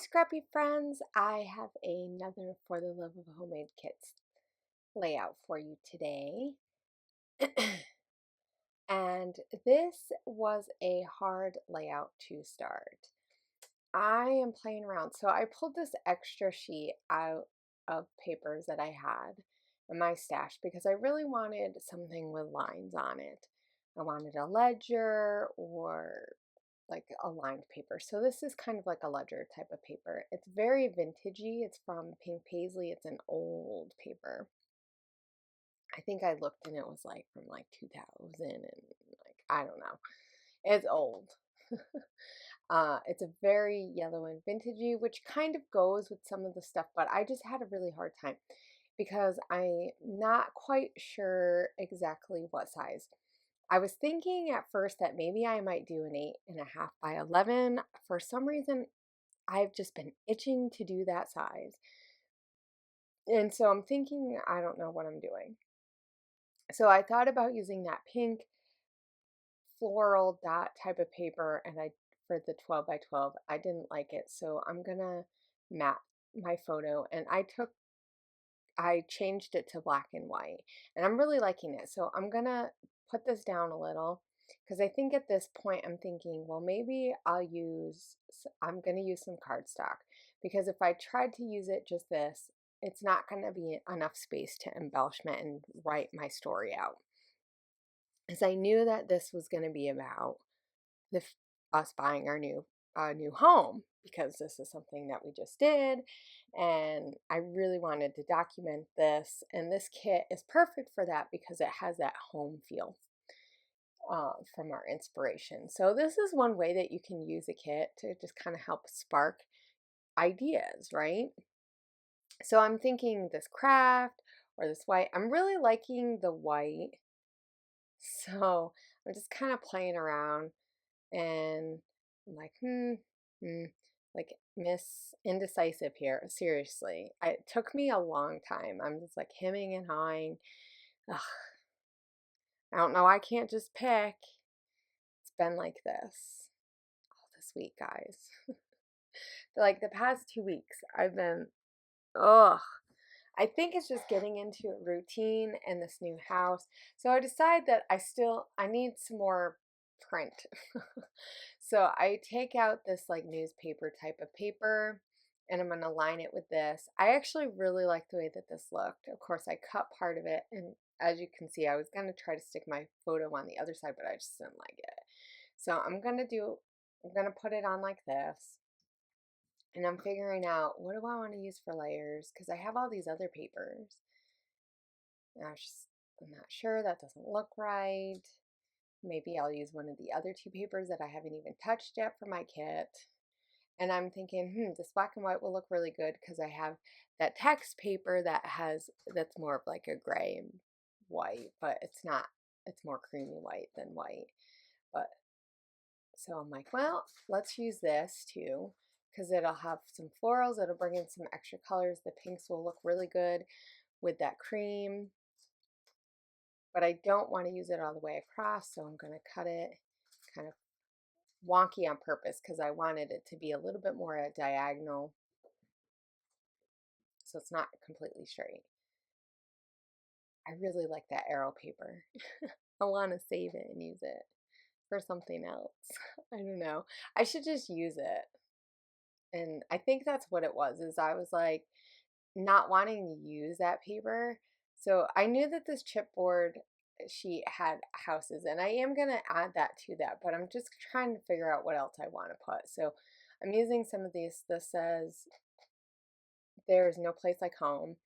scrappy friends, I have another For the Love of Homemade Kits layout for you today. And this was a hard layout to start. I am playing around. So I pulled this extra sheet out of papers that I had in my stash because I really wanted something with lines on it. I wanted a ledger or like a lined paper. So this is kind of like a ledger type of paper. It's very vintagey. It's from Pink Paisley. It's an old paper. I think I looked and it was like from like 2000 and like, I don't know. It's old. It's a very yellow and vintagey, which kind of goes with some of the stuff, but I just had a really hard time because I'm not quite sure exactly what size. I was thinking at first that maybe I might do an 8.5 by 11. For some reason, I've just been itching to do that size. And so I'm thinking, I don't know what I'm doing. So I thought about using that pink floral dot type of paper, and for the 12 by 12, I didn't like it. So I'm gonna map my photo, and I changed it to black and white, and I'm really liking it. So I'm gonna put this down a little because I think at this point I'm thinking, well, maybe I'm gonna use some cardstock because if I tried to use it just this, it's not gonna be enough space to embellishment and write my story out. As I knew that this was gonna be about us buying our new home because this is something that we just did, and I really wanted to document this, and this kit is perfect for that because it has that home feel from our inspiration. So this is one way that you can use a kit to just kind of help spark ideas, right? So I'm thinking this craft or this white. I'm really liking the white, so I'm just kind of playing around. And I'm like, like Miss Indecisive here. Seriously, it took me a long time. I'm just like hemming and hawing. Ugh, I don't know. I can't just pick. It's been like this all this week, guys. Like the past 2 weeks, I've been, ugh. I think it's just getting into a routine in this new house. So I decide that I need some more print. So I take out this like newspaper type of paper and I'm going to line it with this. I actually really like the way that this looked. Of course, I cut part of it, and as you can see, I was going to try to stick my photo on the other side, but I just didn't like it. So I'm going to put it on like this. And I'm figuring out, what do I want to use for layers? Because I have all these other papers. And I'm not sure. That doesn't look right. Maybe I'll use one of the other two papers that I haven't even touched yet for my kit. And I'm thinking, this black and white will look really good because I have that text paper that's more of like a gray and white, but it's not, it's more creamy white than white. But so I'm like, well, let's use this too because it'll have some florals. It'll bring in some extra colors. The pinks will look really good with that cream. But I don't want to use it all the way across, so I'm going to cut it kind of wonky on purpose because I wanted it to be a little bit more at diagonal so it's not completely straight. I really like that arrow paper. I want to save it and use it for something else. I don't know. I should just use it. And I think that's what it was, is I was like not wanting to use that paper. So I knew that this chipboard sheet had houses, and I am going to add that to that, but I'm just trying to figure out what else I want to put. So I'm using some of these. This says, "There's no place like home."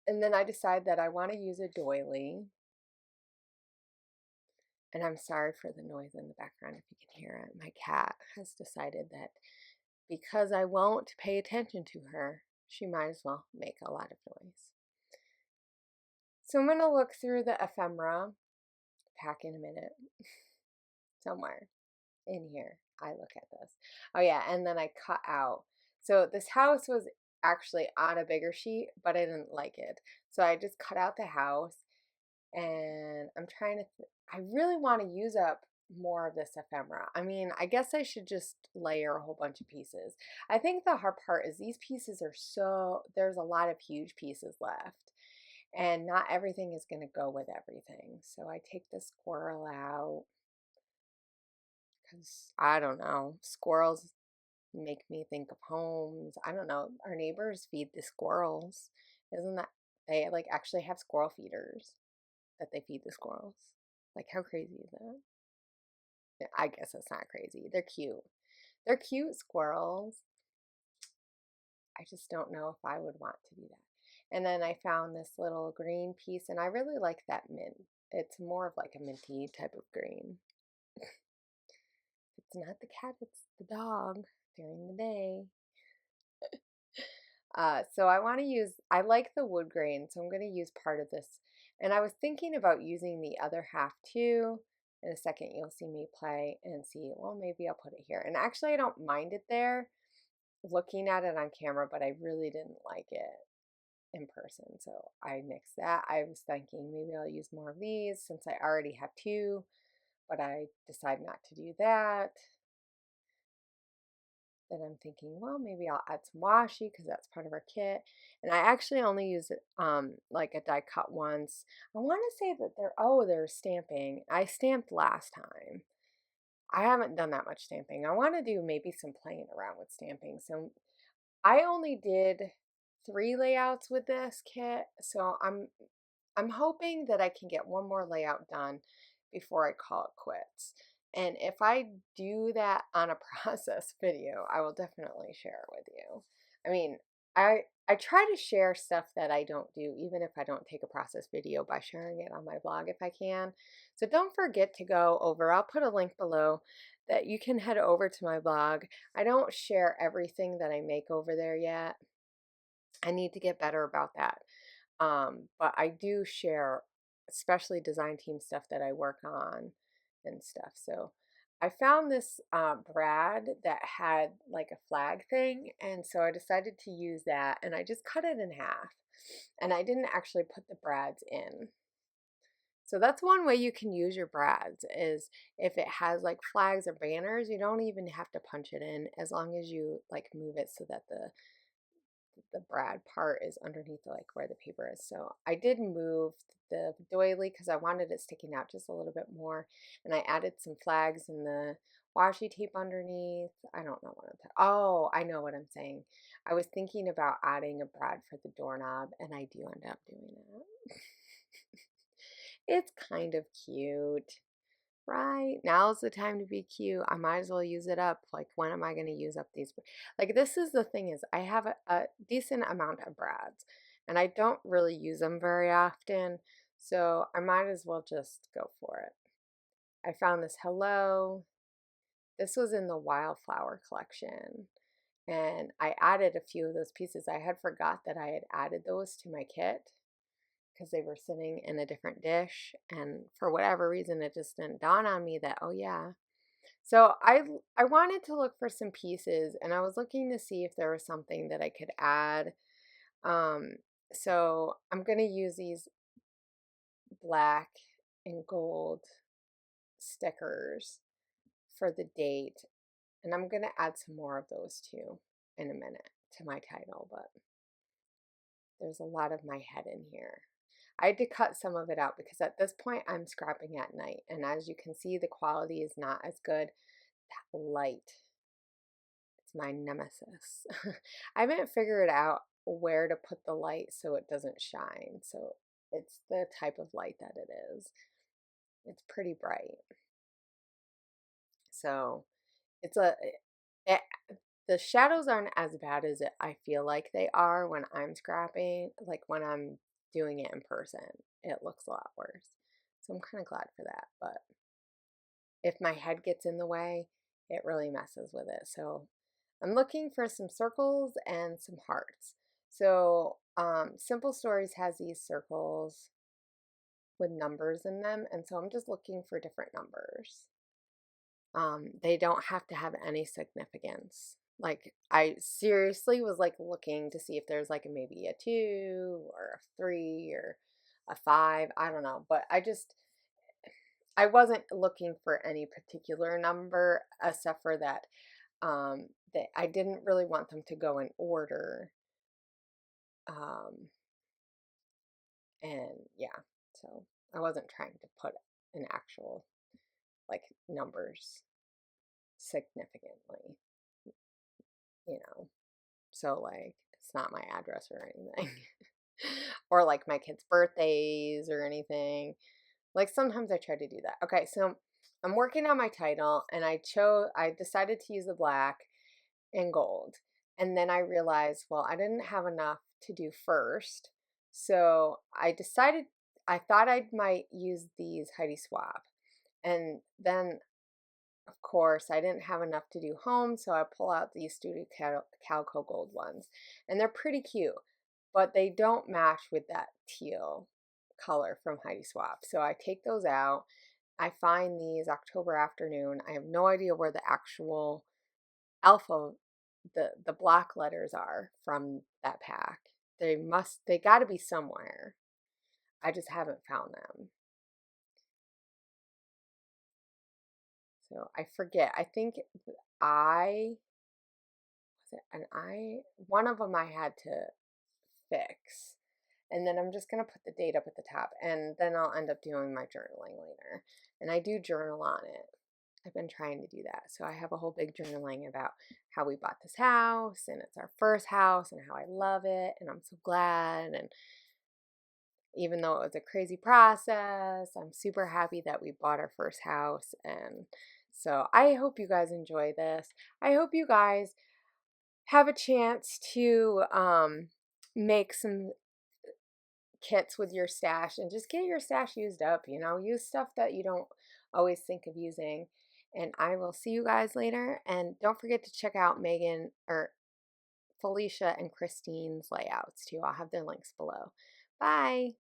And then I decide that I want to use a doily. And I'm sorry for the noise in the background if you can hear it. My cat has decided that because I won't pay attention to her, she might as well make a lot of noise. So I'm going to look through the ephemera, pack in a minute, somewhere in here. I look at this. Oh yeah, and then I cut out. So this house was actually on a bigger sheet, but I didn't like it. So I just cut out the house, and I'm trying to, I really want to use up more of this ephemera. I mean, I guess I should just layer a whole bunch of pieces. I think the hard part is these pieces are there's a lot of huge pieces left. And not everything is going to go with everything. So I take the squirrel out because I don't know. Squirrels make me think of homes. I don't know. Our neighbors feed the squirrels. Isn't that they like actually have squirrel feeders that they feed the squirrels? Like how crazy is that? Yeah, I guess it's not crazy. They're cute. They're cute squirrels. I just don't know if I would want to do that. And then I found this little green piece, and I really like that mint. It's more of like a minty type of green. It's not the cat, it's the dog during the day. So I want to use, I like the wood grain, so I'm going to use part of this. And I was thinking about using the other half too. In a second, you'll see me play and see, well, maybe I'll put it here. And actually, I don't mind it there looking at it on camera, but I really didn't like it in person. So I nixed that. I was thinking maybe I'll use more of these since I already have two, but I decided not to do that. Then I'm thinking, well, maybe I'll add some washi because that's part of our kit. And I actually only use it like a die cut once. I want to say that they're stamping. I stamped last time. I haven't done that much stamping. I want to do maybe some playing around with stamping. So I only did 3 layouts with this kit. So I'm hoping that I can get one more layout done before I call it quits. And if I do that on a process video, I will definitely share it with you. I mean, I try to share stuff that I don't do, even if I don't take a process video, by sharing it on my blog if I can. So don't forget to go over. I'll put a link below that you can head over to my blog. I don't share everything that I make over there yet. I need to get better about that. But I do share, especially design team stuff that I work on and stuff. So I found this brad that had like a flag thing, and so I decided to use that, and I just cut it in half, and I didn't actually put the brads in. So that's one way you can use your brads, is if it has like flags or banners, you don't even have to punch it in as long as you like move it so that the brad part is underneath like where the paper is. So I did move the doily because I wanted it sticking out just a little bit more, and I added some flags in the washi tape underneath. I don't know what oh, I know what I'm saying. I was thinking about adding a brad for the doorknob, and I do end up doing that. It's kind of cute. Right, now's the time to be cute. I might as well use it up. Like, when am I going to use up these? Like, this is the thing, is I have a decent amount of brads, and I don't really use them very often, so I might as well just go for it. I found this hello. This was in the wildflower collection, and I added a few of those pieces. I had forgot that I had added those to my kit because they were sitting in a different dish, and for whatever reason it just didn't dawn on me that, oh yeah. So I wanted to look for some pieces, and I was looking to see if there was something that I could add. So I'm going to use these black and gold stickers for the date, and I'm going to add some more of those too in a minute to my title, but there's a lot of my head in here. I had to cut some of it out because at this point I'm scrapping at night, and as you can see, the quality is not as good. That light, it's my nemesis. I haven't figured out where to put the light so it doesn't shine. So it's the type of light that it is. It's pretty bright. So it's it, the shadows aren't as bad as I feel like they are when I'm scrapping. Like when I'm doing it in person, it looks a lot worse. So I'm kind of glad for that. But if my head gets in the way, it really messes with it. So I'm looking for some circles and some hearts. So Simple Stories has these circles with numbers in them, and so I'm just looking for different numbers. They don't have to have any significance. Like, I seriously was like looking to see if there's like maybe a 2 or a 3 or a 5. I don't know, but I wasn't looking for any particular number except for that that I didn't really want them to go in order. Um, and yeah, so I wasn't trying to put an actual like numbers significantly, you know. So like it's not my address or anything. Or like my kids' birthdays or anything. Like sometimes I try to do that. Okay, so I'm working on my title and I decided to use the black and gold. And then I realized, well, I didn't have enough to do first. So I thought I might use these Heidi Swap. And then, of course, I didn't have enough to do home. So I pull out these Studio Calico Gold ones. And they're pretty cute, but they don't match with that teal color from Heidi Swap. So I take those out. I find these October Afternoon. I have no idea where the actual alpha the black letters are from that pack. They got to be somewhere. I just haven't found them. So I forget. I think I was it an I one of them I had to fix. And then I'm just going to put the date up at the top, and then I'll end up doing my journaling later. And I do journal on it. I've been trying to do that. So I have a whole big journaling about how we bought this house, and it's our first house, and how I love it, and I'm so glad. And even though it was a crazy process, I'm super happy that we bought our first house. And so I hope you guys enjoy this. I hope you guys have a chance to make some kits with your stash and just get your stash used up, use stuff that you don't always think of using. And I will see you guys later. And don't forget to check out Megan or Felicia and Christine's layouts too. I'll have their links below. Bye.